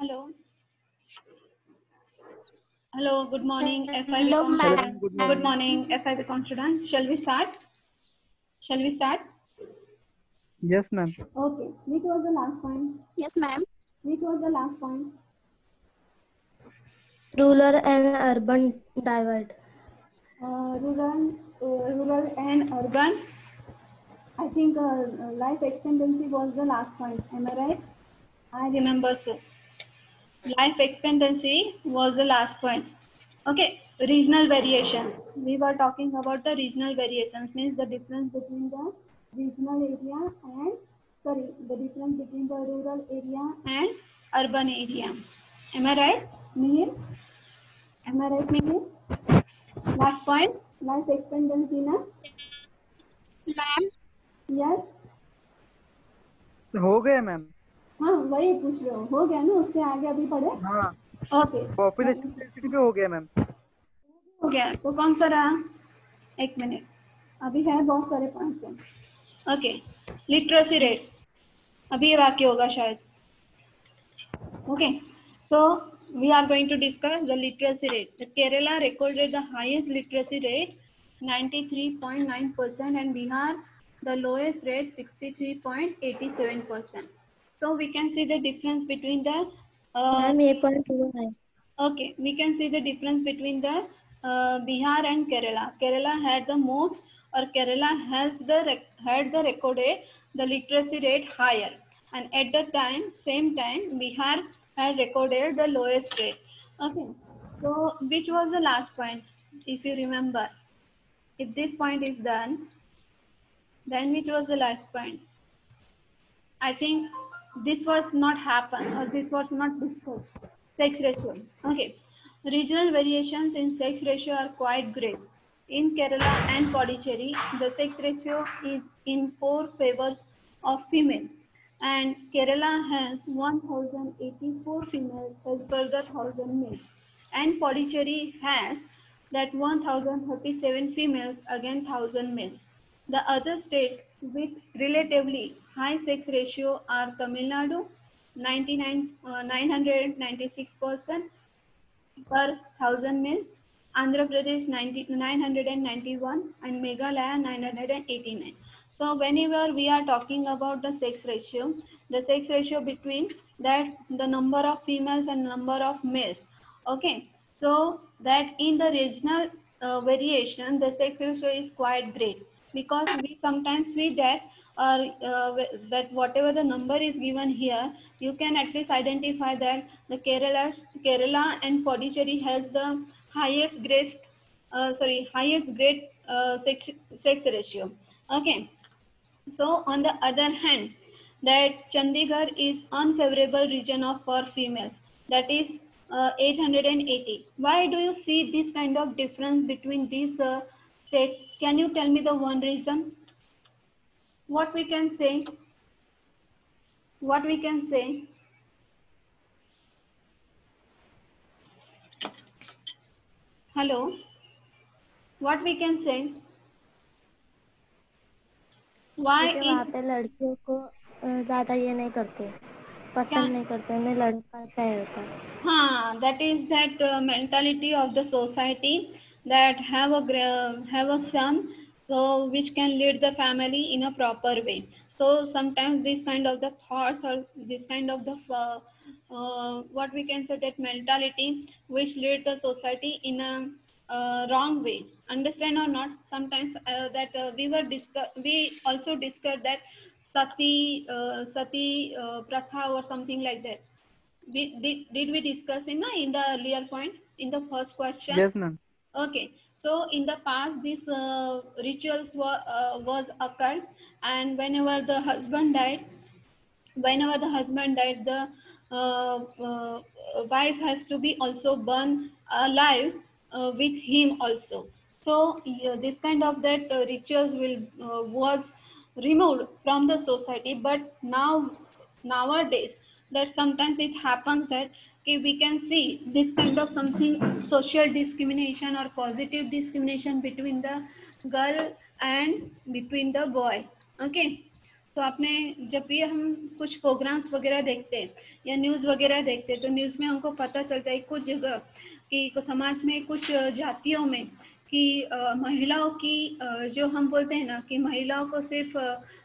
Hello. Hello, good morning, FIB Hello, Com ma'am. student. Good morning, FIB Com student. Shall we start? Shall we start? Yes, ma'am. Okay. Which was the last point? Yes, ma'am. Which was the last point? Rural and urban divide. Rural and urban. I think life expectancy was the last point. Am I right? I remember so. Life expectancy was the last point. Okay, regional variations. We were talking about the regional variations, means the difference between the regional area and, the difference between the rural area and urban area. Am I right, Mihir? Am I right, Mihir? Last point, life expectancy, na? Ma'am. Yes? हो गया ma'am. हाँ, वही पूछ रहे हो गया ना, उससे आगे अभी पढ़े? हाँ, ओके, पॉपुलेशन डेंसिटी पे हो गया मैम. हो गया तो कौन सा रहा? एक मिनट, अभी है बहुत सारे पॉइंट्स. ओके, लिटरेसी रेट, अभी ये वाक्य होगा शायद. Okay, so we are going to discuss the literacy rate. The Kerala recorded the highest literacy rate 93.9% and Bihar the lowest rate 63.87%. So we can see the difference between the Ma'am, ये point हुआ है. okay, we can see the difference between the Bihar and Kerala. Kerala had the most, or Kerala has had the recorded the literacy rate higher, and at the same time, Bihar had recorded the lowest rate. Okay, so which was the last point, if you remember? If this point is done, then which was the last point? I think this was not happen, or this was not discussed. Sex ratio. Okay. Regional variations in sex ratio are quite great. In Kerala and Pondicherry, the sex ratio is in 4 favors of female, and Kerala has 1084 females as per the 1000 males, and Pondicherry has that 1037 females against 1000 males. The other states with relatively high sex ratio are Tamil Nadu, 996% per 1000 males, Andhra Pradesh 991, and Meghalaya 989. So whenever we are talking about the sex ratio between that the number of females and number of males. Okay, so that in the regional variation, the sex ratio is quite great, because we sometimes see that, or that whatever the number is given here, you can at least identify that the Kerala and Pondicherry has the highest grade, sex ratio. Okay, so on the other hand, that Chandigarh is unfavorable region of for females, that is 880. Why do you see this kind of difference between these states? Can you tell me the one reason? What we can say? What we can say? Hello? What we can say? Why क्योंकि वहाँ पे लड़कियों को ज़्यादा ये नहीं करते, पसंद नहीं करते, उन्हें लड़का चाहिए होता है. हाँ, that is that mentality of the society that have a son, so which can lead the family in a proper way. So sometimes this kind of the thoughts, or this kind of the what we can say, that mentality which lead the society in a wrong way. Understand or not? Sometimes that we also discussed that sati pratha or something like that. Did we discuss in the earlier point, in the first question? Yes, ma'am. Okay, so in the past these rituals was occurred, and whenever the husband died, the wife has to be also burned alive with him also. So yeah, this kind of that rituals will was removed from the society. But nowadays, that sometimes it happens that, okay, we can see this kind of something social discrimination or positive discrimination between the girl and between the boy. Okay, तो आपने जब भी हम कुछ programmes वगैरह देखते हैं या न्यूज़ वगैरह देखते हैं तो न्यूज़ में हमको पता चलता है कुछ जगह कि समाज में कुछ जातियों में कि महिलाओं की जो हम बोलते हैं ना कि महिलाओं को सिर्फ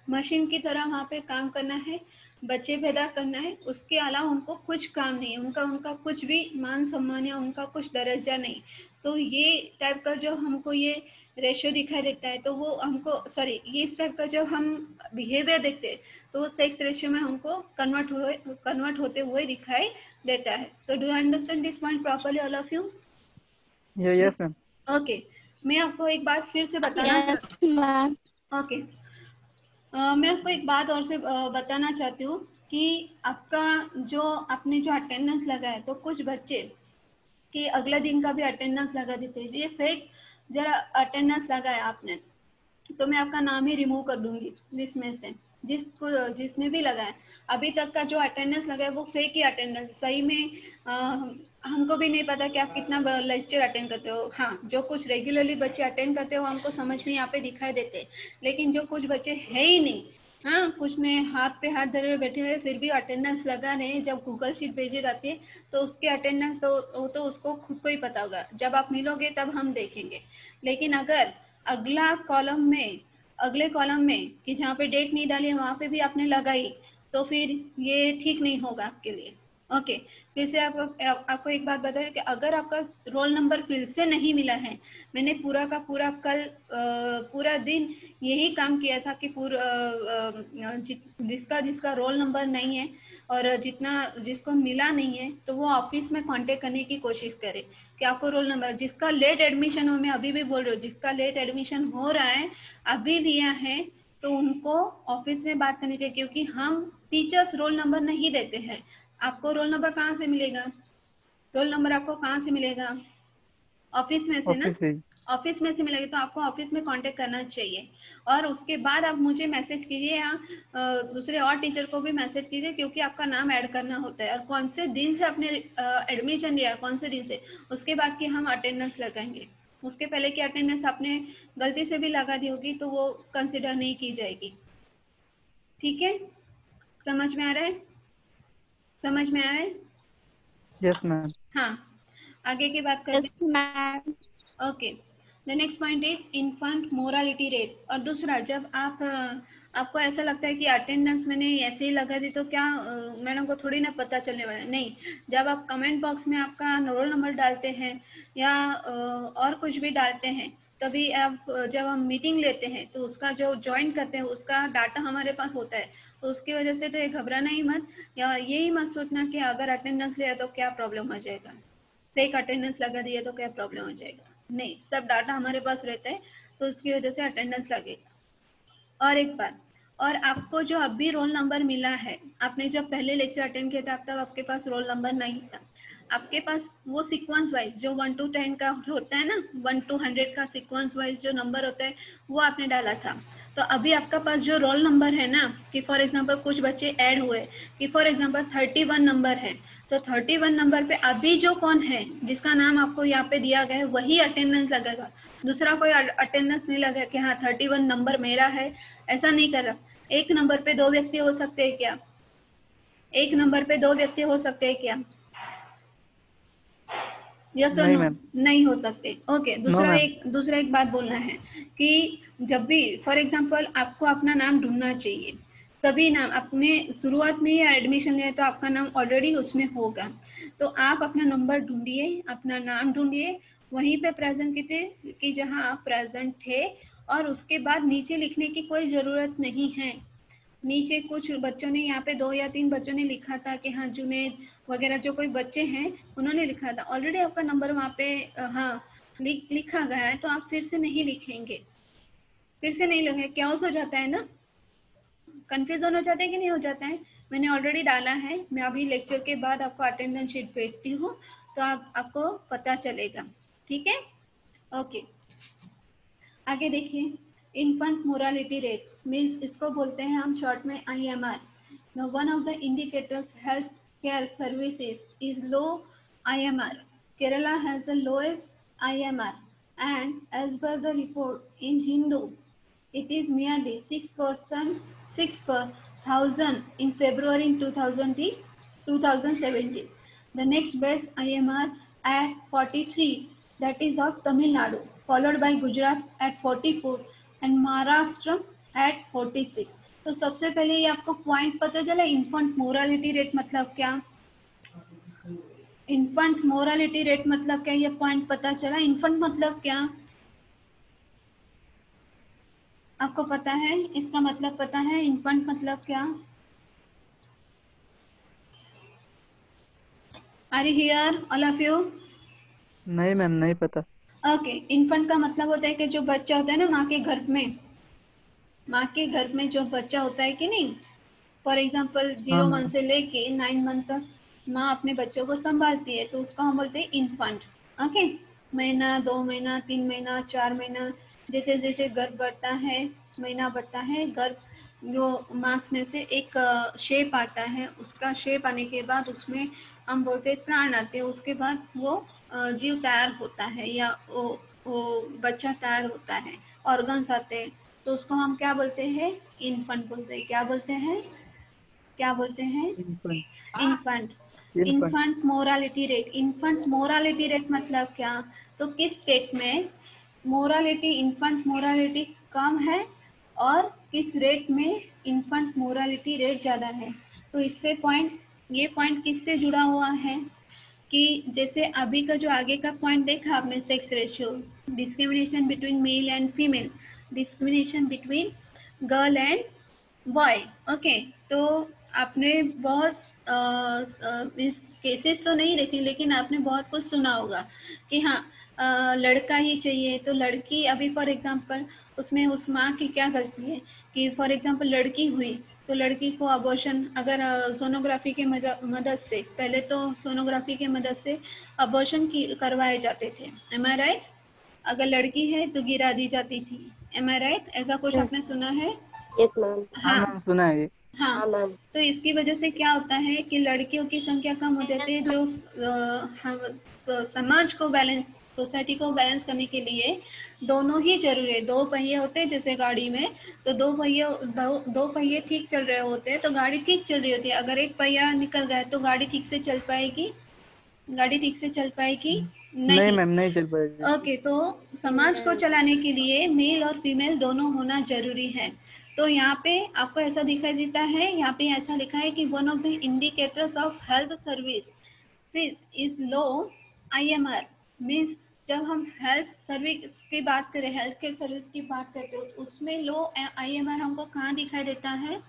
मशीन की तरह वहाँ पे काम करना है, बच्चे पैदा करना है, उसके अलावा उनको कुछ काम नहीं है, उनका उनका कुछ भी मान सम्मान या उनका कुछ दर्जा नहीं। तो ये टाइप का जो हमको ये रेशियो दिखाई देता है तो वो हमको सॉरी ये इस टाइप का जब हम बिहेवियर देखते हैं तो वो सेक्स रेशियो में हमको कन्वर्ट होते हुए दिखाई देता है। So do you understand this point properly all of you? Yes ma'am. Okay, मैं आपको एक बात फिर से बताना Yes, ma'am. ओके मैं आपको एक बात और से बताना चाहती हूँ कि आपका जो आपने जो अटेंडेंस लगाया तो कुछ बच्चे कि अगले दिन का भी अटेंडेंस लगा देते हैं, ये फेक जरा अटेंडेंस लगाया आपने तो मैं आपका नाम ही रिमूव कर दूंगी लिस्ट में से। जिसने भी लगाया अभी तक का जो अटेंडेंस लगा है वो फेक ही अटेंडेंस, सही में हमको भी नहीं पता कि आप कितना लेक्चर अटेंड करते हो। हाँ, जो कुछ रेगुलरली बच्चे अटेंड करते हो हमको समझ में यहाँ पे दिखाई देते हैं, लेकिन जो कुछ बच्चे है ही नहीं, हाँ कुछ ने हाथ पे हाथ धरे हुए बैठे हुए फिर भी अटेंडेंस लगा रहे हैं, जब गूगल शीट भेजी जाती है तो उसके अटेंडेंस तो उसको खुद को ही पता होगा, जब आप मिलोगे तब हम देखेंगे। लेकिन अगर अगला कॉलम में अगले कॉलम में कि जहाँ पे डेट नहीं डाली है वहां पे भी आपने लगाई तो फिर ये ठीक नहीं होगा आपके लिए। ओके, फिर से आपको एक बात बताइए कि अगर आपका रोल नंबर फिर से नहीं मिला है, मैंने पूरा का पूरा कल पूरा दिन यही काम किया था कि जिसका जिसका रोल नंबर नहीं है और जिसको मिला नहीं है तो वो ऑफिस में कांटेक्ट करने की कोशिश करे कि आपको रोल नंबर, जिसका लेट एडमिशन हो, मैं अभी भी बोल रही हूँ, जिसका लेट एडमिशन हो रहा है अभी लिया है तो उनको ऑफिस में बात करनी चाहिए, क्योंकि हम टीचर्स रोल नंबर नहीं देते हैं। आपको रोल नंबर कहाँ से मिलेगा? रोल नंबर आपको कहाँ से मिलेगा? ऑफिस में से ना, ऑफिस से। ऑफिस में से मिलेगी तो आपको ऑफिस में कांटेक्ट करना चाहिए और उसके बाद आप मुझे मैसेज कीजिए या दूसरे और टीचर को भी मैसेज कीजिए, क्योंकि आपका नाम ऐड करना होता है और कौन से दिन से आपने एडमिशन लिया, कौन से दिन से, उसके बाद की हम अटेंडेंस लगाएंगे। उसके पहले की अटेंडेंस आपने गलती से भी लगा दी होगी तो वो कंसिडर नहीं की जाएगी। ठीक है, समझ में आ रहा है? समझ में आ रहा है? Yes ma'am. हाँ, आगे की बात करते Yes, ma'am. Okay. The next point is infant morality rate. और दूसरा, जब आपको ऐसा लगता है कि अटेंडेंस मैंने ऐसे ही लगा दी तो क्या मैडम को थोड़ी ना पता चलने वाला है, नहीं, जब आप कमेंट बॉक्स में आपका रोल नंबर डालते हैं या और कुछ भी डालते हैं तभी आप जब हम मीटिंग लेते हैं तो उसका जो ज्वाइन करते हैं उसका डाटा हमारे पास होता है, तो उसकी वजह से तो ये घबराना ही मत या यही मत सोचना कि अगर अटेंडेंस लिया तो क्या प्रॉब्लम हो जाएगा, फेक अटेंडेंस लगा दिया तो क्या प्रॉब्लम हो जाएगा। नहीं, सब डाटा हमारे पास रहता है तो उसकी वजह से अटेंडेंस लगेगा। और एक बात, और आपको जो अभी रोल नंबर मिला है, आपने जब पहले लेक्चर अटेंड किया था तब आपके पास रोल नंबर नहीं था, आपके पास वो सीक्वेंस वाइज जो 1 to 10 का होता है ना, 1 to 100 का सीक्वेंस वाइज जो नंबर होता है वो आपने डाला था। तो अभी आपका पास जो रोल नंबर है ना, कि फॉर एग्जांपल कुछ बच्चे ऐड हुए कि फॉर एग्जांपल 31 नंबर है, तो 31 नंबर पे अभी जो कौन है जिसका नाम आपको यहाँ पे दिया गया है वही अटेंडेंस लगेगा, दूसरा कोई अटेंडेंस नहीं लगा कि हाँ 31 नंबर मेरा है, ऐसा नहीं कर रहा। एक नंबर पे दो व्यक्ति हो सकते हैं क्या? एक नंबर पे दो व्यक्ति हो सकते हैं क्या? यस और नहीं नो? मैम। नहीं हो सकते। Okay, no ma'am. दूसरा एक बात बोलना है कि जब भी फॉर एग्जांपल आपको अपना नाम ढूंढना चाहिए, सभी नाम अपने शुरुआत में या एडमिशन लिया तो आपका नाम ऑलरेडी उसमें होगा, तो आप अपना नंबर ढूंढिए, अपना नाम ढूंढिए, वहीं पे प्रेजेंट कीजिए कि जहां आप प्रेजेंट थे, और उसके बाद नीचे लिखने की कोई जरूरत नहीं है। नीचे कुछ बच्चों ने यहाँ पे 2 या 3 बच्चों ने लिखा था कि हाँ जुनेद वगैरह जो कोई बच्चे हैं उन्होंने लिखा था, ऑलरेडी आपका नंबर वहाँ पे हाँ लिखा गया है, तो आप फिर से नहीं लिखेंगे, फिर से नहीं लिखेंगे, क्या हो जाता है ना, कंफ्यूजन हो जाता है कि नहीं हो जाता है। मैंने ऑलरेडी डाला है, मैं अभी लेक्चर के बाद आपको अटेंडेंस शीट भेजती हूँ तो आपको पता चलेगा। ठीक है, ओके। आगे देखिए, इन्फेंट मोरालिटी रेट मीन्स इसको बोलते हैं हम शॉर्ट में IMR। Now one of the indicators health care services is low IMR. Kerala has the lowest IMR, and as per the report in Hindu, it is merely 6% 6 per thousand in February in 2017. The next best IMR at 43, that is of Tamil Nadu, followed by Gujarat at 44 and Maharashtra at 46. तो सबसे पहले ये आपको point पता चला infant morality rate मतलब क्या, infant morality rate मतलब क्या, ये पॉइंट पता चला। इन्फेंट मतलब क्या आपको पता है, इसका मतलब पता है इन्फेंट मतलब क्या? Are you here all of you? नहीं मैम, नहीं पता। ओके, इन्फेंट का मतलब होता है कि जो बच्चा होता है ना माँ के गर्भ में, माँ के गर्भ में जो बच्चा होता है कि नहीं, फॉर एग्जाम्पल 0 मंथ से लेके 9 मंथ तक माँ अपने बच्चों को संभालती है, तो उसको हम बोलते हैं इन्फेंट। ओके, महीना, 2 महीना, 3 महीना, 4 महीना, जैसे जैसे गर्भ बढ़ता है, महीना बढ़ता है, गर्भ जो मांस में से एक शेप आता है, उसका शेप आने के बाद उसमें हम बोलते हैं प्राण आते हैं, उसके बाद वो जीव तैयार होता है या वो बच्चा तैयार होता है, ऑर्गन्स आते हैं, तो उसको हम क्या बोलते हैं? इन्फेंट बोलते हैं। क्या बोलते हैं? क्या बोलते हैं? Infant. Infant. Infant. Infant morality rate, infant morality rate मतलब क्या? तो किस स्टेट में मोरालिटी, इन्फेंट मोरालिटी कम है और किस रेट में इन्फेंट मोरालिटी रेट ज़्यादा है। तो इससे पॉइंट, ये पॉइंट किससे जुड़ा हुआ है कि जैसे अभी का जो आगे का पॉइंट देखा आपने, sex ratio, discrimination between male and female, discrimination between girl and boy. Okay, तो आपने बहुत इस केसेस तो नहीं देखे, लेकिन आपने बहुत कुछ सुना होगा कि हाँ लड़का ही चाहिए तो लड़की, अभी फॉर एग्जांपल उसमें उस माँ की क्या गलती है कि फॉर एग्जांपल लड़की हुई तो लड़की को अबॉर्शन, अगर सोनोग्राफी के मदद से, पहले तो सोनोग्राफी के मदद से अबॉर्शन करवाए जाते थे, एम आई राइट? अगर लड़की है तो गिरा दी जाती थी, एम आई राइट? ऐसा कुछ आपने सुना है? Yes ma'am. हाँ हाँ मैम, सुना है ये। हाँ। हाँ मैम। तो इसकी वजह से क्या होता है कि लड़कियों की संख्या कम हो जाती है, जो समाज को बैलेंस, सोसाइटी को बैलेंस करने के लिए दोनों ही जरूरी है। 2 पहिए होते हैं जैसे गाड़ी में, तो 2 पहिए ठीक चल रहे होते हैं तो गाड़ी ठीक चल रही होती है। अगर एक पहिया निकल गया तो गाड़ी ठीक से चल पाएगी? गाड़ी ठीक से चल पाएगी? नहीं नहीं। मैम, नहीं चल पाएगी। ओके, तो समाज को चलाने के लिए मेल और फीमेल दोनों होना जरूरी है। तो यहाँ पे आपको ऐसा दिखाई देता है, यहाँ पे ऐसा लिखा है कि one of the indicators of health service is low IMR। Means जब हम हेल्थ सर्विस की बात करें, हेल्थ केयर सर्विस की बात करते हैं, उसमें लो IMR हमको कहाँ दिखाई देता है?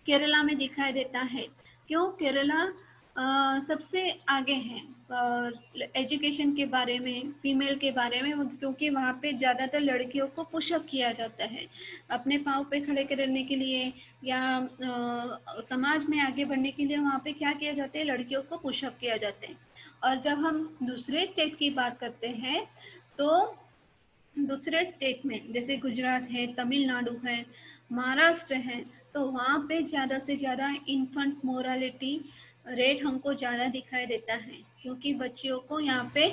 केरला में दिखाई देता है। क्यों केरला सबसे आगे है एजुकेशन के बारे में, फीमेल के बारे में, क्योंकि वहाँ पे ज़्यादातर लड़कियों को पुशअप किया जाता है अपने पाँव पे खड़े करने के लिए, या समाज में आगे बढ़ने के लिए वहाँ पे क्या किया जाता है? लड़कियों को पुशअप किया जाता है। और जब हम दूसरे स्टेट की बात करते हैं तो दूसरे स्टेट में जैसे गुजरात है, तमिलनाडु है, महाराष्ट्र है, तो वहाँ पे ज़्यादा से ज़्यादा इन्फेंट मोरालिटी रेट हमको ज़्यादा दिखाई देता है, क्योंकि बच्चियों को यहाँ पे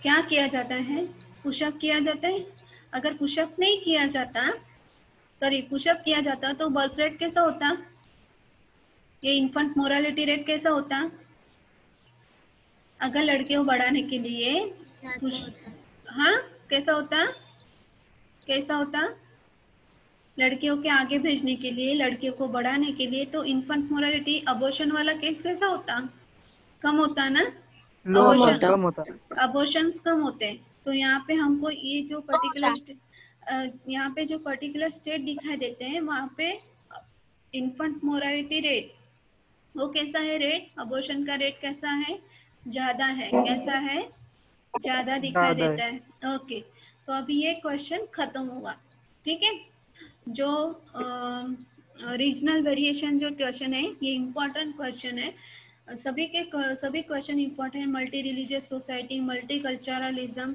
क्या किया जाता है? पुशअप किया जाता है। अगर पुशअप नहीं किया जाता, सॉरी पुशअप किया जाता तो बर्थ रेट कैसा होता? ये इन्फेंट मोरालिटी रेट कैसा होता? अगर लड़कियों को बढ़ाने के लिए हाँ कैसा होता? कैसा होता? लड़कियों के आगे भेजने के लिए, लड़कियों को बढ़ाने के लिए, तो इन्फेंट मोरालिटी अबॉर्शन वाला केस कैसा होता? कम होता ना? लो होता, कम होता। अबॉर्शंस कम होते हैं। तो यहाँ पे हमको ये जो पर्टिकुलर यहाँ पे जो पर्टिकुलर स्टेट दिखाई देते हैं, वहाँ पे इन्फेंट मोरालिटी रेट वो कैसा है? रेट, अबॉर्शन का रेट कैसा है? ज्यादा है। कैसा है? ज्यादा दिखाई ज्यादा है। देता है। ओके, तो अभी ये क्वेश्चन खत्म हुआ। ठीक है, जो रीजनल वेरिएशन जो क्वेश्चन है ये इम्पोर्टेंट क्वेश्चन है। सभी question important, multi religious society, multi culturalism.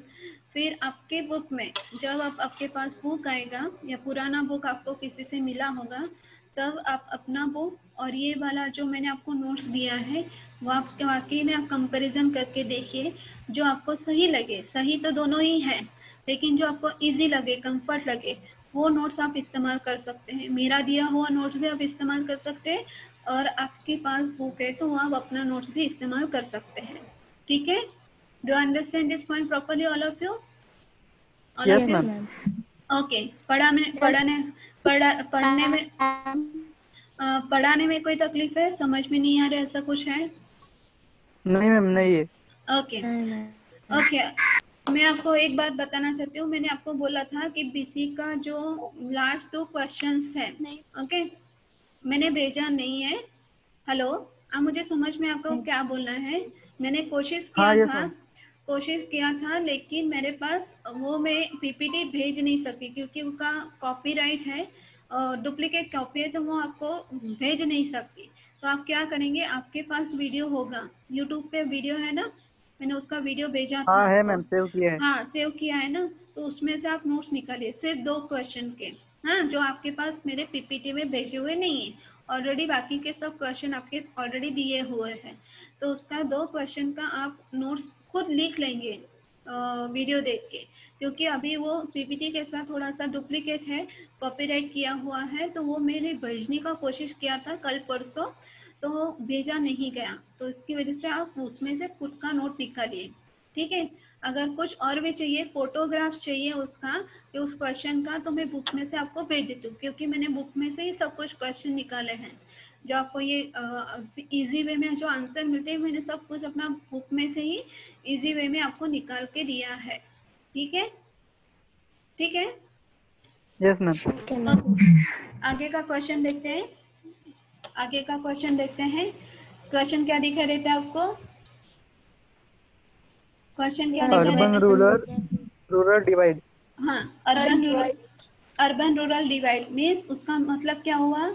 फिर आपके बुक में जब आपके पास बुक आएगा या पुराना बुक आपको किसी से मिला होगा, तब आप अपना बुक और ये वाला जो मैंने आपको नोट्स दिया है वो आप वाकई में आप कंपैरिजन करके देखिए, जो आपको सही लगे। सही तो दोनों ही है, लेकिन जो आपको इजी लगे, कंफर्ट लगे, वो नोट्स आप इस्तेमाल कर सकते हैं। मेरा दिया हुआ नोट्स भी आप इस्तेमाल कर सकते हैं, और आपके पास बुक है तो आप अपना नोट्स भी इस्तेमाल कर सकते हैं। ठीक है, do understand this point properly all of you? All yes of you? Ma'am. Okay. पढ़ने में पढ़ाने में कोई तकलीफ है, समझ में नहीं आ रहा, ऐसा कुछ है? नहीं मैम, नहीं है। ओके नहीं मैम। ओके। मैं आपको एक बात बताना चाहती हूँ, मैंने आपको बोला था कि बीसी का जो लास्ट 2 क्वेश्चंस है, ओके, मैंने भेजा नहीं है। हेलो, अब मुझे समझ में आपको क्या बोलना है। मैंने हाँ यस मैम। कोशिश किया था, लेकिन मेरे पास वो मैं पीपीटी भेज नहीं सकती क्योंकि उसका कॉपीराइट है, डुप्लीकेट कॉपी है, तो वो आपको भेज नहीं सकती। तो आप क्या करेंगे, आपके पास वीडियो होगा, यूट्यूब पे वीडियो है ना, मैंने उसका वीडियो भेजा था हाँ है आपको। मैम, सेव किया है। हाँ, सेव किया है ना, तो उसमें से आप नोट्स निकालिए, सिर्फ 2 क्वेश्चन के। हाँ, जो आपके पास मेरे पीपीटी में भेजे हुए नहीं है ऑलरेडी, बाकी के सब क्वेश्चन आपके ऑलरेडी दिए हुए हैं, तो उसका 2 क्वेश्चन का आप नोट्स खुद लिख लेंगे वीडियो देख के, क्योंकि अभी वो पीपीटी के साथ थोड़ा सा डुप्लीकेट है, कॉपीराइट किया हुआ है, तो वो मैंने भेजने का कोशिश किया था कल परसों, तो वो भेजा नहीं गया, तो इसकी वजह से आप उसमें से खुद का नोट निकालिए। ठीक है, अगर कुछ और भी चाहिए, फोटोग्राफ्स चाहिए उसका, कि उस क्वेश्चन का, तो मैं बुक में से आपको भेज देती हूँ, क्योंकि मैंने बुक में से ही सब कुछ क्वेश्चन निकाले हैं, जो आपको ये इजी वे में जो आंसर मिलते हैं, मैंने सब कुछ अपना बुक में से ही इजी वे में आपको निकाल के दिया है। ठीक है, ठीक है। Yes ma'am. ठीक है मैम। आगे का क्वेश्चन देखते हैं, आगे का क्वेश्चन देखते हैं। क्वेश्चन क्या दिखाई देता है आपको? क्वेश्चन क्या दिखाई अर्बन देता है? Rural divide. हाँ, अर्बन रूरल डिवाइड मीन्स उसका मतलब क्या हुआ,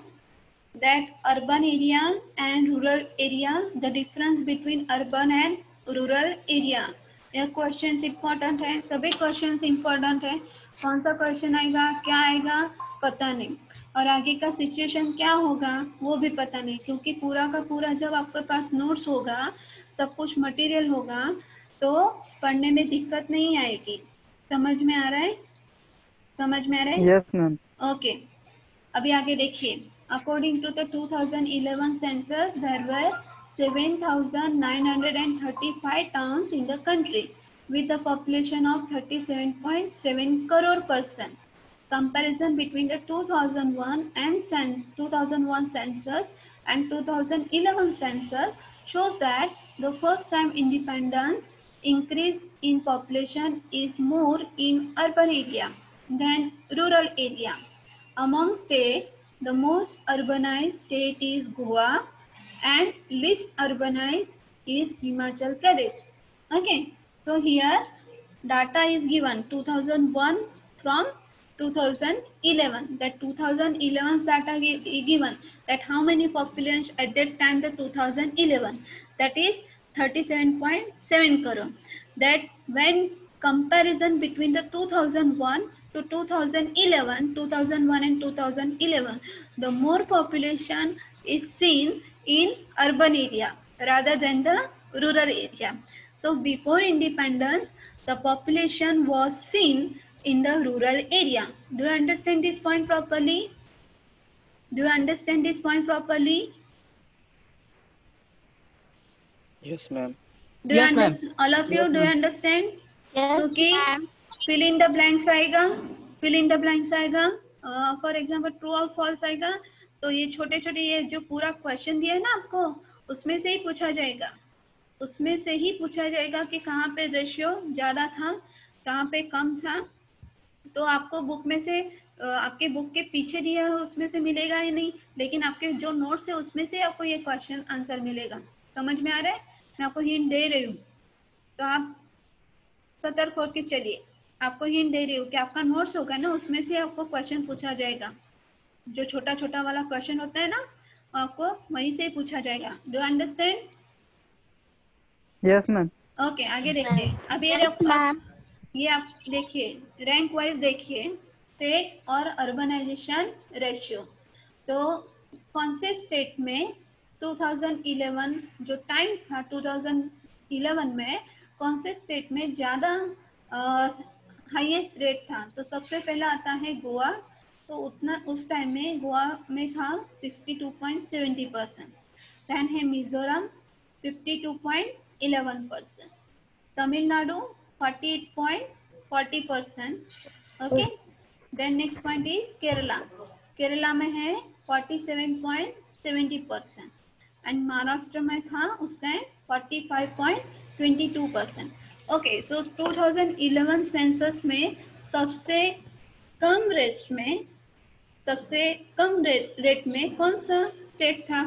that urban area and rural area, the difference between urban and rural area. यह क्वेश्चन इंपॉर्टेंट है, सभी क्वेश्चन इंपॉर्टेंट है, कौन सा क्वेश्चन आएगा, क्या आएगा, पता नहीं, और आगे का सिचुएशन क्या होगा वो भी पता नहीं, क्योंकि पूरा का पूरा जब आपके पास नोट्स होगा, सब कुछ मटेरियल होगा, तो पढ़ने में दिक्कत नहीं आएगी। समझ में आ रहा है? समझ में आ रहा है? Yes ma'am. ओके, अभी आगे देखिए। According to the 2011 census, there were 7,935 towns in the country with a population of 37.7 crore person. Comparison between the 2001 census and 2011 census shows that the first time independence increase in population is more in urban area than rural area. Among states, the most urbanized state is Goa and least urbanized is Himachal Pradesh. Okay, so here data is given 2001 from 2011. That 2011's data given, that how many population at that time, the 2011, that is 37.7 crore. That when comparison between the 2001 to 2011, 2001 and 2011, the more population is seen in urban area rather than the rural area. So before independence, the population was seen in the rural area. Do you understand this point properly? Do you understand this point properly? Yes ma'am. Do you Yes, ma'am. understand? All of you, Yes, do you ma'am. understand? Yes, क्योंकि ma'am. fill in the blanks आएगा, fill in the blanks आएगा, for example true और false आएगा, तो ये छोटे छोटे ये जो पूरा क्वेश्चन दिया है ना आपको, उसमें से ही पूछा जाएगा, उसमें से ही पूछा जाएगा कि कहाँ पे रेशियो ज्यादा था, कहाँ पे कम था। तो आपको बुक में से आपके बुक के पीछे दिया है उसमें से मिलेगा या नहीं, लेकिन आपके जो नोट्स है उसमें से आपको ये क्वेश्चन आंसर मिलेगा। समझ में आ रहा है? मैं आपको हिंट दे रही हूँ, तो आप सतर्क होकर चलिए। आपको हिंट दे रही हूँ कि आपका नोट्स होगा ना, उसमें से आपको क्वेश्चन पूछा जाएगा, जो छोटा छोटा वाला क्वेश्चन होता है ना, आपको वहीं से पूछा जाएगा। Do understand? Yes ma'am. Okay, आगे देखते हैं। अब ये Yes, ma'am. ये आप देखिए, रैंक वाइज देखिए, स्टेट और अर्बनाइजेशन रेशियो। तो कौन से स्टेट में 2011 जो टाइम था, 2011 में कौन से स्टेट में ज़्यादा हाईएस्ट रेट था। तो सबसे पहला आता है गोवा, तो उतना उस टाइम में गोवा में था 62.70%। देन है Mizoram 52.11%, Tamil Nadu 48.40%। Okay, then next point is Kerala. Kerala में है 47.70% एंड महाराष्ट्र में था उस टाइम 45.22%। ओके, सो 2011 सेंसस में सबसे कम रेट में कौन सा स्टेट था?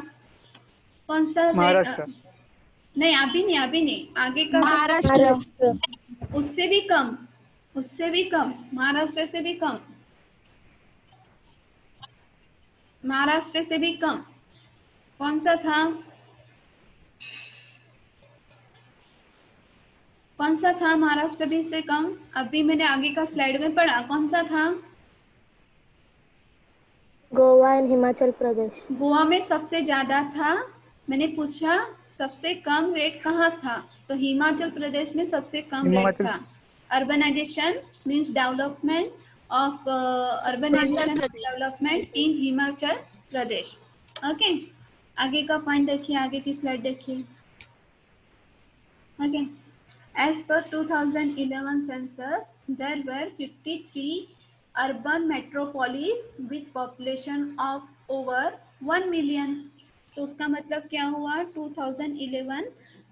कौन सा रेट? महाराष्ट्र। नहीं, अभी नहीं, आगे का महाराष्ट्र। उससे भी कम, महाराष्ट्र से भी कम, महाराष्ट्र से भी कम कौन सा था? कौन सा था महाराष्ट्र भी से कम? अभी मैंने आगे का स्लाइड में पढ़ा, कौन सा था? गोवा एंड हिमाचल प्रदेश। गोवा में सबसे ज्यादा था। मैंने पूछा सबसे कम रेट कहाँ था, तो हिमाचल प्रदेश में सबसे कम रेट था। Urbanisation means development of development in Himachal Pradesh. Okay, आगे का पॉइंट देखिए, आगे की स्लाइड देखिए। Okay, as per 2011 census there were 53 urban metropolis with population of over 1 million। तो उसका मतलब क्या हुआ? 2011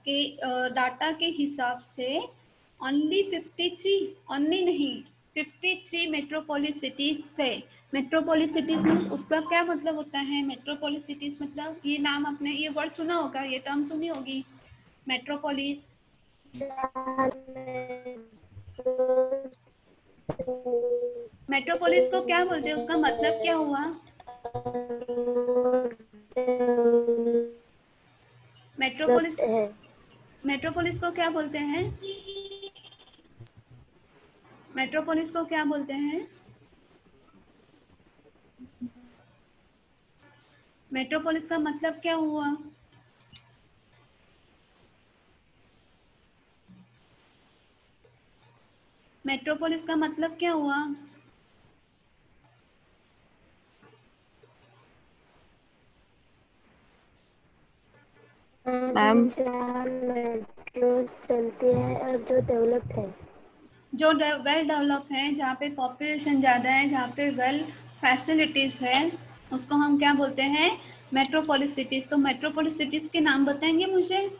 के डाटा के हिसाब से ओनली 53 मेट्रोपोलिस सिटीज थे। मेट्रोपोलिस सिटीज मीन्स उसका क्या मतलब होता है? मेट्रोपोलिस सिटीज मतलब ये नाम आपने ये वर्ड सुना होगा, ये टर्म सुनी होगी, मेट्रोपोलिस। मेट्रोपोलिस को क्या बोलते हैं? उसका मतलब क्या हुआ? मेट्रोपोलिस को क्या बोलते हैं? मेट्रोपोलिस को क्या बोलते हैं? मेट्रोपोलिस का मतलब क्या हुआ? मेट्रोपोलिस का मतलब क्या हुआ? मैम, मेट्रोस चलती है और जो डेवलप्ड है, जो वेल डेवलप है, जहाँ पे पॉपुलेशन ज़्यादा है, जहाँ पे वेल फैसिलिटीज़ है, उसको हम क्या बोलते हैं? Metropolis cities. तो मेट्रोपोलिस सिटीज़ के नाम बताएंगे मुझे?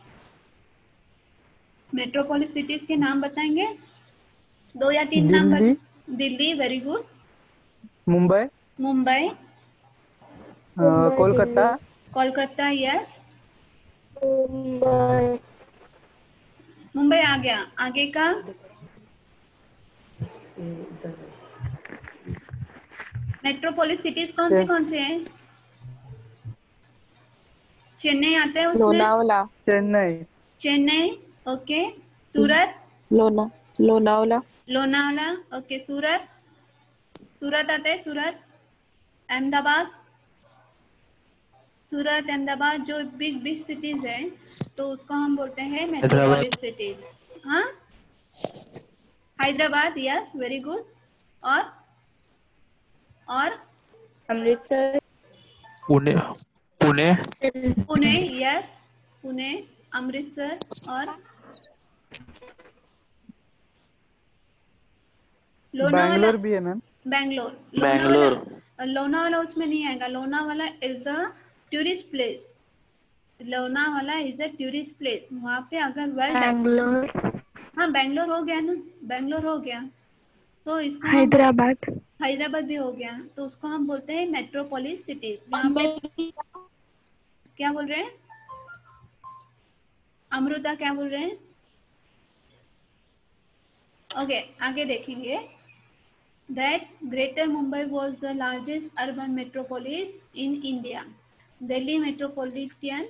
मेट्रोपोलिस सिटीज़ के नाम बताएंगे? 2 या 3 नाम। Delhi, very good. Mumbai, Kolkata, yes. Mumbai, Mumbai आ गया। आगे का मेट्रोपोलिस सिटीज कौन से हैं? चेन्नई आता है उसमें? चेन्नई, ओके। सूरत, लोनावला, ओके। सूरत आता है, सूरत। अहमदाबाद, जो बिग सिटीज है, तो उसको हम बोलते हैं मेट्रोपोलिस सिटीज। हाँ, हैदराबाद, यस, वेरी गुड। और अमृतसर, पुणे, यस, पुणे, अमृतसर। और बैंगलोर भी है मैम। बैंगलोर, लोनावाला उसमें नहीं आएगा। Lonavala is the tourist place. वहाँ पे अगर बैंगलोर, हाँ, बैंगलोर हो गया ना, तो इसको हैदराबाद भी हो गया, तो उसको हम बोलते हैं मेट्रोपोलिस सिटीज। क्या बोल रहे हैं अमृता? क्या बोल रहे हैं? ओके, आगे देखेंगे। That Greater Mumbai was the largest urban metropolis in India. Delhi metropolitan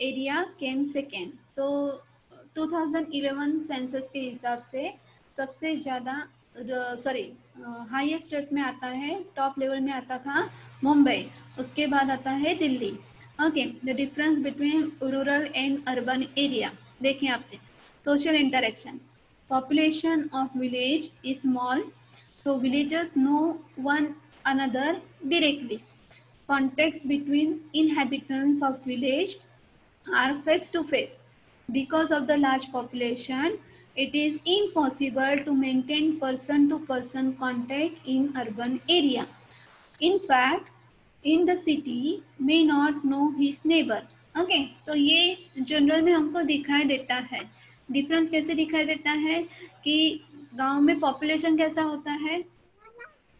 area came second. तो 2011 सेंसस के हिसाब से सबसे ज़्यादा हाईएस्ट रेट में आता है, टॉप लेवल में आता था मुंबई, उसके बाद आता है Delhi. Okay, the difference between rural and urban area देखें आपने। तो social interaction. Population of village is small, so villagers know one another directly. Contacts between inhabitants of village are face to face. Because of the large population, it is impossible to maintain person to person contact in urban area. In fact, in the city may not know his neighbor. Okay तो ये general में हमको दिखाई देता है. Difference कैसे दिखाई देता है कि गांव में पॉपुलेशन कैसा होता है,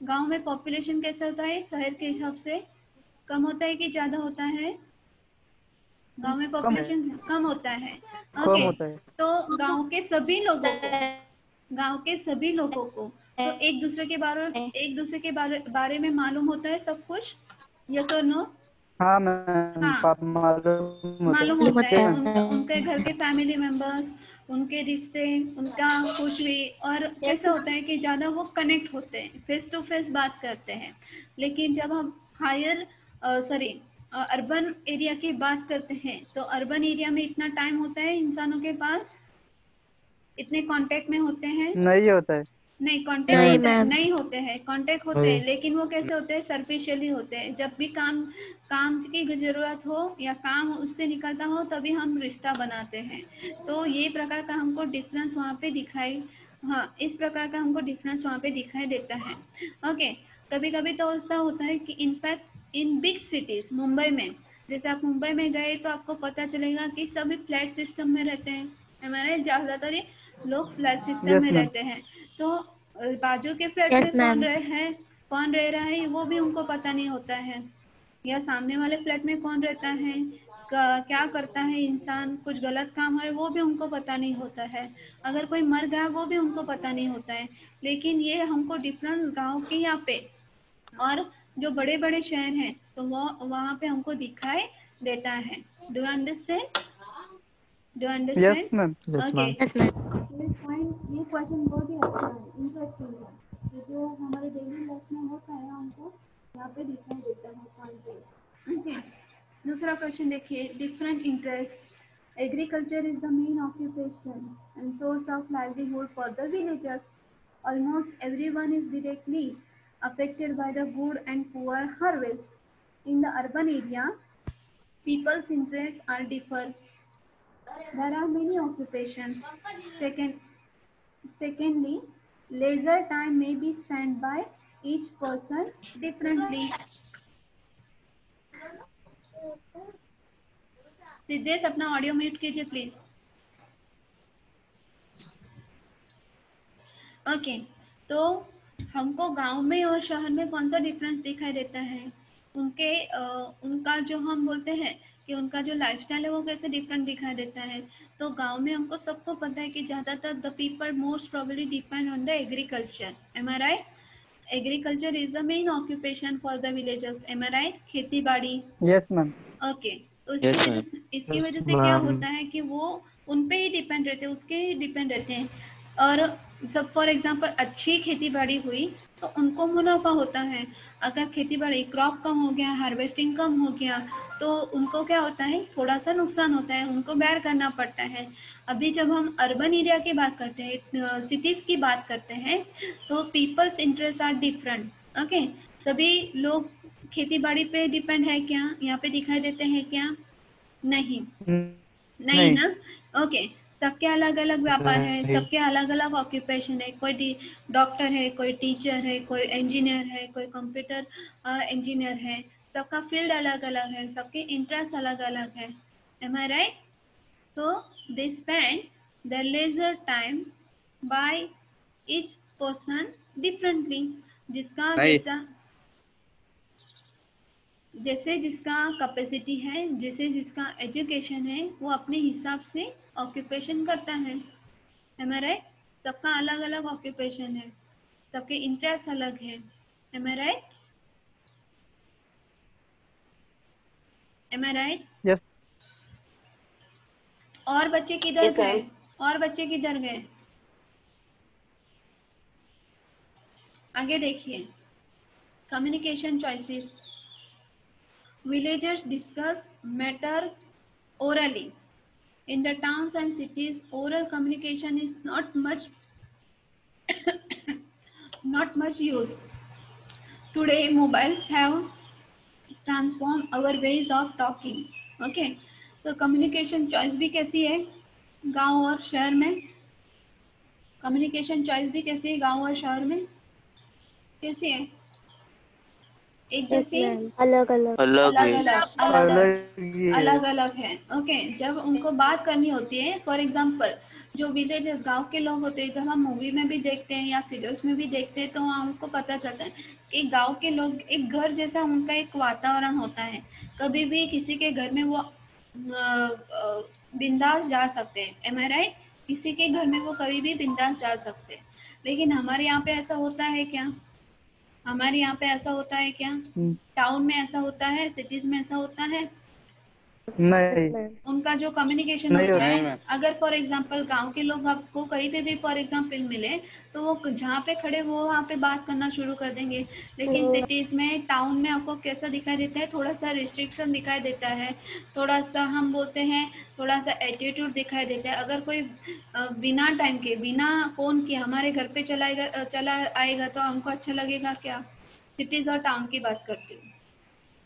गांव में पॉपुलेशन कैसा होता है, शहर के हिसाब से कम होता है कि ज्यादा होता है, गांव में पॉपुलेशन कम होता है. ओके तो गांव के सभी लोगों को तो एक दूसरे के बारे में मालूम होता है सब कुछ. यस और नो? हाँ मैम, मालूम होता है. उनके घर के फैमिली मेंबर्स, उनके रिश्ते, उनका कुछ भी, और ऐसा होता है कि ज्यादा वो कनेक्ट होते हैं, फेस टू फेस बात करते हैं. लेकिन जब हम अर्बन एरिया की बात करते हैं तो अर्बन एरिया में इतना टाइम होता है इंसानों के पास, इतने कांटेक्ट में होते हैं नहीं होता है, नहीं कांटेक्ट नहीं होते हैं, कांटेक्ट होते हैं लेकिन वो कैसे होते हैं, सरफिशियली होते हैं. जब भी काम की जरूरत हो या काम उससे निकलता हो तभी हम रिश्ता बनाते हैं. तो ये प्रकार का हमको डिफरेंस वहाँ पे इस प्रकार का हमको डिफरेंस वहाँ पे दिखाई देता है. ओके कभी कभी तो ऐसा होता है कि in fact in big cities, Mumbai में, जैसे आप मुंबई में गए तो आपको पता चलेगा कि सभी फ्लैट सिस्टम में रहते हैं. हमारे ज्यादातर लोग फ्लैट सिस्टम में रहते हैं. तो बाजू के फ्लैट में कौन रह रहा है वो भी उनको पता नहीं होता है, या सामने वाले फ्लैट में कौन रहता है, क्या करता है इंसान, कुछ गलत काम है वो भी उनको पता नहीं होता है, अगर कोई मर गया वो भी उनको पता नहीं होता है. लेकिन ये हमको डिफरेंस गाँव के यहाँ पे और जो बड़े बड़े शहर हैं तो वो वहाँ पे हमको दिखाई देता है. Do you understand? Yes ma'am. Okay ये क्वेश्चन बहुत ही अच्छा है, इंटरेस्टिंग है. ये जो हमारे डेली लाइफ में होता है हमको यहाँ पे दिखाई देता है पॉइंट. ओके दूसरा क्वेश्चन देखिए. Different interest. Agriculture is the main occupation and source of livelihood for the villagers. Almost everyone is directly affected by the good and poor harvest. In the urban area, people's interests are different. There are many occupations. Secondly, leisure time may be spent by each person differently. Siddhesh अपना audio mute कीजिए please. Okay तो हमको गांव में और शहर में कौन सा डिफरेंस दिखाई देता है, उनका जो हम बोलते हैं कि उनका जो लाइफस्टाइल है वो कैसे डिफरेंट दिखाई देता है. तो गांव में हमको सबको पता है कि ज्यादातर the people most probably depend on the agriculture. Am I right? Agriculture is the main occupation for the villagers. Am I right? खेती बाड़ी. Yes ma'am. ओके तो इसकी वजह से क्या होता है कि वो उन पे ही डिपेंड रहते हैं, उसके ही डिपेंड रहते हैं. और सब फॉर एग्जांपल अच्छी खेती बाड़ी हुई तो उनको मुनाफा होता है. अगर खेती बाड़ी क्रॉप कम हो गया, हार्वेस्टिंग कम हो गया तो उनको क्या होता है, थोड़ा सा नुकसान होता है, उनको बेयर करना पड़ता है. अभी जब हम अर्बन एरिया की बात करते हैं, सिटीज की बात करते हैं तो people's interest are different. Okay सभी लोग खेती बाड़ी पे डिपेंड है क्या, यहाँ पे दिखाई देते हैं क्या? नहीं ना. ओके सबके अलग अलग व्यापार है, सबके अलग अलग ऑक्यूपेशन है. कोई डॉक्टर है, कोई टीचर है, कोई इंजीनियर है, कोई कंप्यूटर इंजीनियर है. सबका फील्ड अलग अलग है, सबके इंटरेस्ट अलग अलग है. Am I right? so they spend their leisure time by each person differently. जैसे जिसका कैपेसिटी है, जैसे जिसका एजुकेशन है वो अपने हिसाब से ऑक्यूपेशन करता है. Am I right? सबका अलग अलग ऑक्यूपेशन है, सबके इंटरेस्ट अलग है. Am I right? M I right? Yes. और बच्चे किधर गए? और बच्चे किधर गए? आगे देखिए. Communication choices. Villagers discuss matter orally. In the towns and cities, oral communication is not much not much used. Today, mobiles have transformed our ways of talking. Okay, तो communication choice भी कैसी है गांव और शहर में? कम्युनिकेशन चॉइस भी कैसी है गांव और शहर में? कैसी है? एक जैसी? अलग अलग अलग अलग है। अलग अलग अलग अलग है। ओके, जब उनको बात करनी होती है, फॉर एग्जांपल जो विलेजेस गांव के लोग होते हैं, जब हम मूवी में भी देखते हैं या सीरियल्स में भी देखते हैं, तो हमको पता चलता है कि गांव के लोग एक घर जैसा उनका एक वातावरण होता है। कभी भी किसी के घर में वो बिंदास जा सकते हैं। M I right? किसी के घर में वो कभी भी बिंदास जा सकते हैं। लेकिन हमारे यहाँ पे ऐसा होता है क्या? हमारे यहाँ पे ऐसा होता है क्या? टाउन में ऐसा होता है, सिटीज में ऐसा होता है? नहीं उनका जो कम्युनिकेशन नहीं होता नहीं है, मैम। अगर फॉर एग्जांपल गांव के लोग आपको कहीं पे भी फॉर एग्जांपल मिले, तो वो जहाँ पे खड़े वो वहाँ पे बात करना शुरू कर देंगे। लेकिन सिटीज में, टाउन में आपको कैसा दिखाई देता है? थोड़ा सा रिस्ट्रिक्शन दिखाई देता है, थोड़ा सा हम बोलते हैं थोड़ा सा एटीट्यूड दिखाई देता है। अगर कोई बिना टाइम के, बिना फोन के हमारे घर पे चला आएगा तो हमको अच्छा लगेगा क्या? सिटीज और टाउन की बात करती हूँ।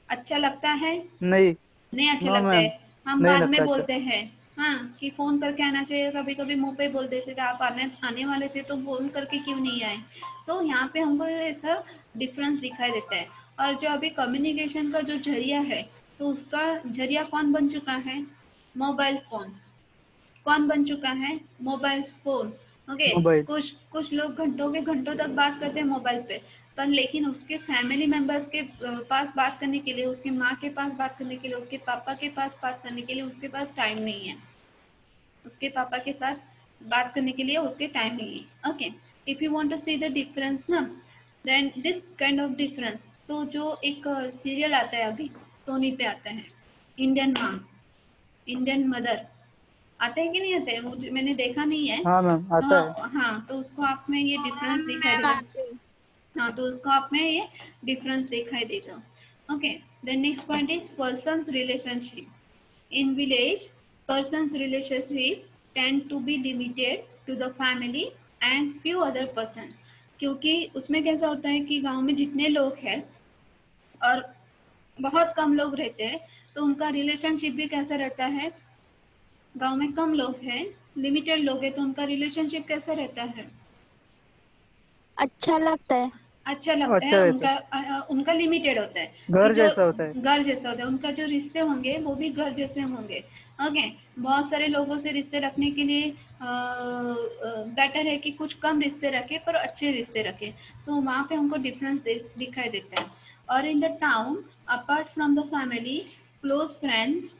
अच्छा लगता है? नहीं नहीं अच्छा नो लगता मैम, है। हम नहीं बाद में लगता अच्छा। बोलते हैं हाँ कि फोन करके आना चाहिए, कभी कभी मुंह पे बोल देते थे आप आने वाले थे तो फोन करके क्यों नहीं आए। तो यहाँ पे हमको ऐसा डिफरेंस दिखाई देता है। और जो अभी कम्युनिकेशन का जो जरिया है, तो उसका जरिया कौन बन चुका है? Mobile phones. कौन बन चुका है? Mobile phone. Okay, mobile. कुछ लोग घंटों के घंटों तक बात करते हैं मोबाइल पे, पर लेकिन उसके फैमिली मेंबर्स के पास बात करने के लिए, उसकी माँ के पास बात करने के लिए, उसके पापा के पास बात करने के लिए उसके पास टाइम नहीं है। उसके पापा के साथ बात करने के लिए उसके टाइम नहीं है। Okay, if you want to see the difference ना, then this kind of difference. तो जो एक सीरियल आता है अभी सोनी पे आता है, इंडियन मॉम, इंडियन मदर, आता है कि नहीं आता है? मुझे, मैंने देखा नहीं है। हाँ मैम आता है। हाँ, तो उसको आप में ये डिफरेंस दिखाई देगा। हाँ, तो उसको आप में ये डिफरेंस दिखाई देगा। Okay, the next point is persons relationship. In village, persons relationship tend to be limited to the family and few other person. क्योंकि उसमें कैसा होता है कि गांव में जितने लोग हैं और बहुत कम लोग रहते हैं, तो उनका रिलेशनशिप भी कैसा रहता है? गांव में कम लोग हैं, लिमिटेड लोग हैं, तो उनका रिलेशनशिप कैसा रहता है? अच्छा लगता है। अच्छा लगता अच्छा है। रहता उनका लिमिटेड होता है है, कि घर जो जैसा होता है। घर जैसा होता है। उनका जो रिश्ते होंगे वो भी घर जैसे होंगे। ओके, बहुत सारे लोगों से रिश्ते रखने के लिए बेटर है कि कुछ कम रिश्ते रखे पर अच्छे रिश्ते रखे। तो वहाँ पे हमको डिफरेंस दिखाई देता है। और in the town, apart from the family, close friends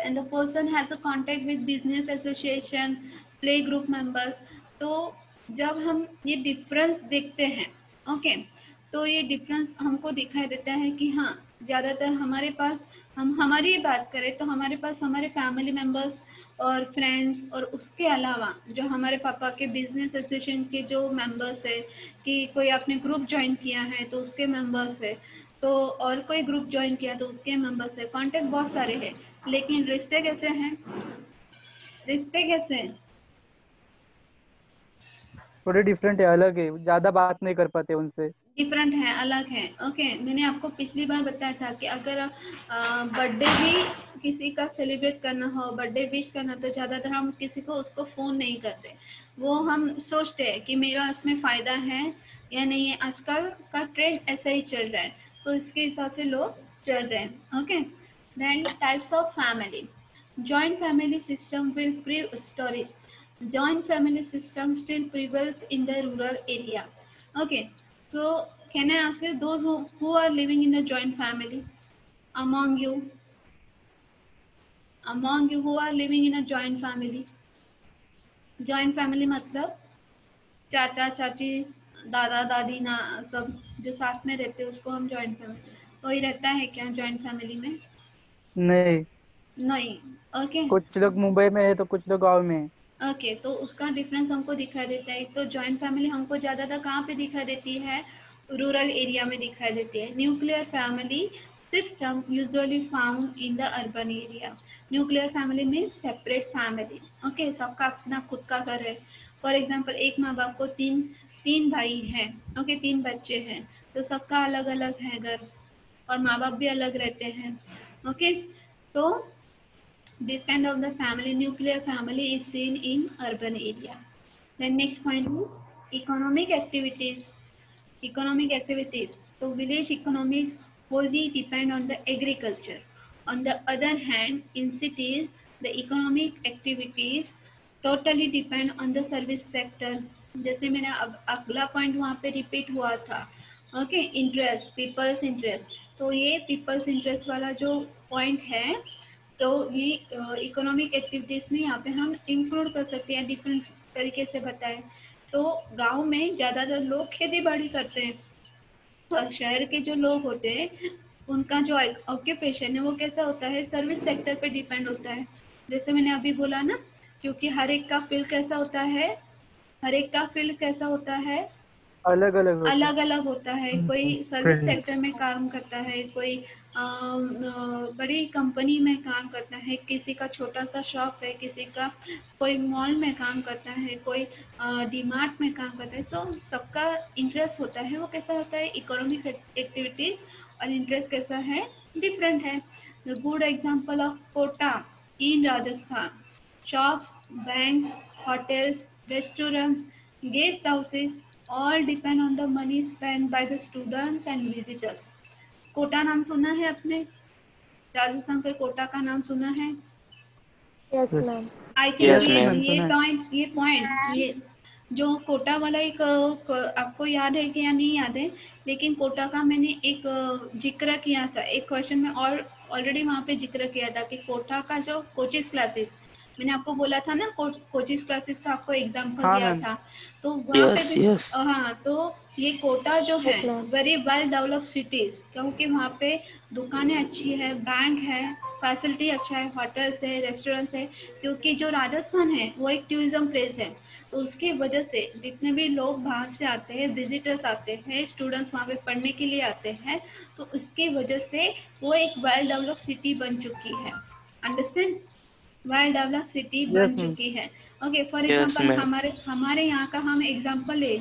and the person has a contact with business association, play group members। तो जब हम ये डिफरेंस देखते हैं, ओके, तो ये डिफरेंस हमको दिखाई देता है कि हाँ, ज़्यादातर हमारे पास, हम हमारी ही बात करें तो हमारे पास हमारे फैमिली मेम्बर्स और फ्रेंड्स, और उसके अलावा जो हमारे पापा के बिजनेस एसोसिएशन के जो मेंबर्स है, कि कोई आपने ग्रुप ज्वाइन किया है तो उसके मेंबर्स है, तो और कोई ग्रुप ज्वाइन किया तो उसके मेंबर्स है, कांटेक्ट बहुत सारे हैं। लेकिन रिश्ते कैसे हैं? रिश्ते कैसे हैं? थोड़े डिफरेंट है, अलग है, ज्यादा बात नहीं कर पाते उनसे। डिफरेंट है, अलग है। ओके, मैंने आपको पिछली बार बताया था कि अगर बर्थडे भी किसी का सेलिब्रेट करना हो, बर्थडे विश करना, तो ज़्यादातर हम किसी को उसको फ़ोन नहीं करते। वो हम सोचते हैं कि मेरा इसमें फ़ायदा है या नहीं है। आजकल का ट्रेंड ऐसा ही चल रहा है, तो इसके हिसाब से लोग चल रहे हैं। Okay, then types of family. Joint family system will प्रिव story joint family system still prevails in the rural area. Okay, so can I ask you, those who are living in the joint family, among you who are living in a joint family? joint family मतलब चाचा चाची, दादा दादी ना, सब जो साथ में रहते हैं उसको हम जॉइंट फैमिली। कोई रहता है क्या जॉइंट फैमिली में? नहीं, नहीं। ओके, कुछ लोग मुंबई में है तो कुछ लोग गाँव में है। ओके, तो उसका डिफरेंस हमको दिखाई देता है। तो जॉइंट फैमिली हमको ज़्यादातर कहाँ पे दिखाई देती है? रूरल एरिया में दिखाई देती है। Nuclear family system usually found in the urban area. Nuclear family means separate family. Okay, सबका अपना खुद का घर है. For example, एक माँ बाप को तीन भाई हैं. Okay, 3 बच्चे हैं, तो सबका अलग अलग है घर और माँ बाप भी अलग रहते हैं. Okay, so this kind of the family, nuclear family, is seen in urban area. Then next point is economic activities. Economic activities. So village economics wholly depend on the agriculture. On the other hand, in cities, the economic activities totally depend on the service sector. जैसे मैंने अब अगला point वहाँ पे repeat हुआ था. Okay, interest, people's interest. तो ये पीपल्स इंटरेस्ट वाला जो पॉइंट है, तो ये इकोनॉमिक एक्टिविटीज में यहाँ पे हम इंक्लूड कर सकते हैं. डिफरेंट तरीके से बताएं तो गांव में ज्यादातर लोग खेती बाड़ी करते हैं और शहर के जो लोग होते हैं उनका जो ऑक्यूपेशन है वो कैसा होता है, सर्विस सेक्टर पे डिपेंड होता है. जैसे मैंने अभी बोला ना, क्योंकि हर एक का फील्ड कैसा होता है, हर एक का फील्ड कैसा होता है, अलग अलग होता है. अलग अलग होता है. कोई सर्विस सेक्टर में काम करता है, कोई बड़ी कंपनी में काम करता है, किसी का छोटा सा शॉप है, किसी का कोई मॉल में काम करता है, कोई डीमार्ट में काम करता है. सो सबका इंटरेस्ट होता है वो कैसा होता है, इकोनॉमिक एक्टिविटीज, और इंटरेस्ट कैसा है, डिफरेंट है. The good example of Kota in Rajasthan. Shops, banks, hotels, restaurants, guest houses all depend on the money spent by the students and visitors. Kota नाम सुना है आपने? राजस्थान के कोटा का नाम सुना है? Yes ma'am. I think Yes, ma'am. ये पॉइंट ये जो कोटा वाला एक आपको याद है कि या नहीं याद है, लेकिन कोटा का मैंने एक जिक्र किया था एक क्वेश्चन में, और ऑलरेडी वहाँ पे जिक्र किया था कि कोटा का जो कोचिस क्लासेस, मैंने आपको बोला था ना, कोचिस क्लासेस का आपको एग्जाम्पल दिया था. तो वहाँ Yes, पे yes. हाँ, तो ये कोटा जो है Yes, ma'am. Very well developed cities, क्योंकि वहाँ पे दुकानें अच्छी है, बैंक है, फैसिलिटी अच्छा है, होटल्स है, रेस्टोरेंट्स है. क्योंकि जो राजस्थान है वो एक टूरिज्म प्लेस है, तो उसकी वजह से जितने भी लोग बाहर से आते हैं, विजिटर्स आते हैं, स्टूडेंट्स वहाँ पे पढ़ने के लिए आते हैं, तो उसकी वजह से वो एक वेल डेवलप्ड सिटी बन चुकी है. अंडरस्टैंड? वेल डेवलप्ड सिटी बन Yes, ma'am. चुकी है. Okay, for Yes, example ma'am. हमारे यहाँ का हम एग्जाम्पल ले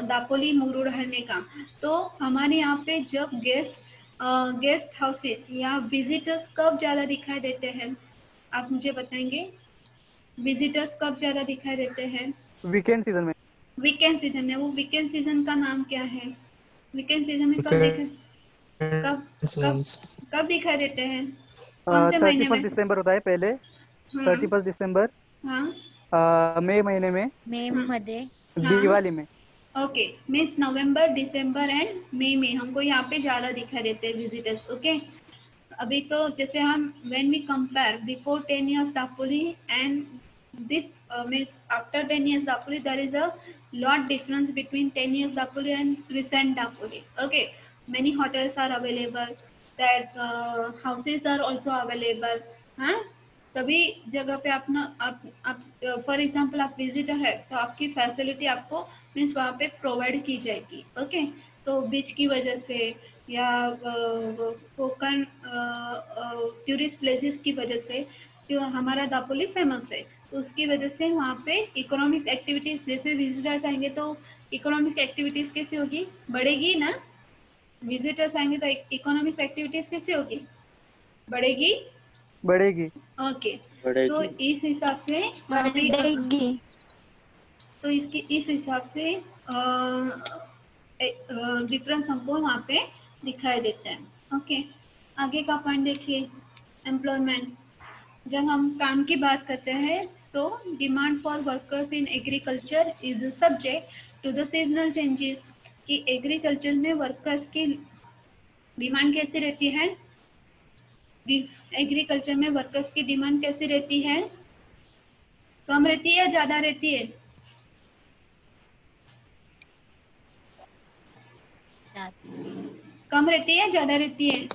दापोली मुरुड हरने का, तो हमारे यहाँ पे जब गेस्ट हाउसेस या विजिटर्स कब ज्यादा दिखाई देते हैं, आप मुझे बताएंगे? विजिटर्स कब ज्यादा दिखाई देते हैं? वीकेंड सीजन में. वीकेंड सीजन में. वो वीकेंड सीजन का नाम क्या है? वीकेंड सीजन में कब कब दिखाई देते हैं? कौन से महीने 31 में? दिसंबर होता है पहले. हाँ 31 दिसंबर. हाँ. मई महीने में. मे मध्ये हाँ. दिवाली में. Okay, means November, December and May में हमको यहाँ पे ज्यादा दिखाई देते हैं विजिटर्स. ओके, अभी तो जैसे हम when we compare before 10 years Dapoli and this means after 10 years Dapoli, there is a lot difference between 10 years Dapoli and recent Dapoli. Okay, many hotels are available, that houses are also available. हाँ, सभी जगह पे आप for example आप visitor है तो आपकी facility आपको मीन्स वहाँ पे प्रोवाइड की जाएगी. ओके, तो बीच की वजह से या कोकन टूरिस्ट प्लेसेस की वजह से जो हमारा दापोली फेमस है, तो उसकी वजह से वहाँ पे इकोनॉमिक एक्टिविटीज, जैसे विजिटर्स आएंगे तो इकोनॉमिक एक्टिविटीज कैसी होगी, बढ़ेगी ना. विजिटर्स आएंगे तो इकोनॉमिक एक्टिविटीज कैसी होगी, बढ़ेगी. ओके, तो इस हिसाब से इस हिसाब से डिफरेंस हमको वहाँ पे दिखाई देता है. ओके, आगे का पॉइंट देखिए, एम्प्लॉयमेंट. जब हम काम की बात करते हैं तो demand for workers in agriculture is subject to the seasonal changes. कि एग्रीकल्चर में वर्कर्स की डिमांड कैसी रहती है, एग्रीकल्चर में वर्कर्स की डिमांड कैसी रहती है, कम रहती है या ज्यादा रहती है? कम रहती है, ज्यादा रहती है?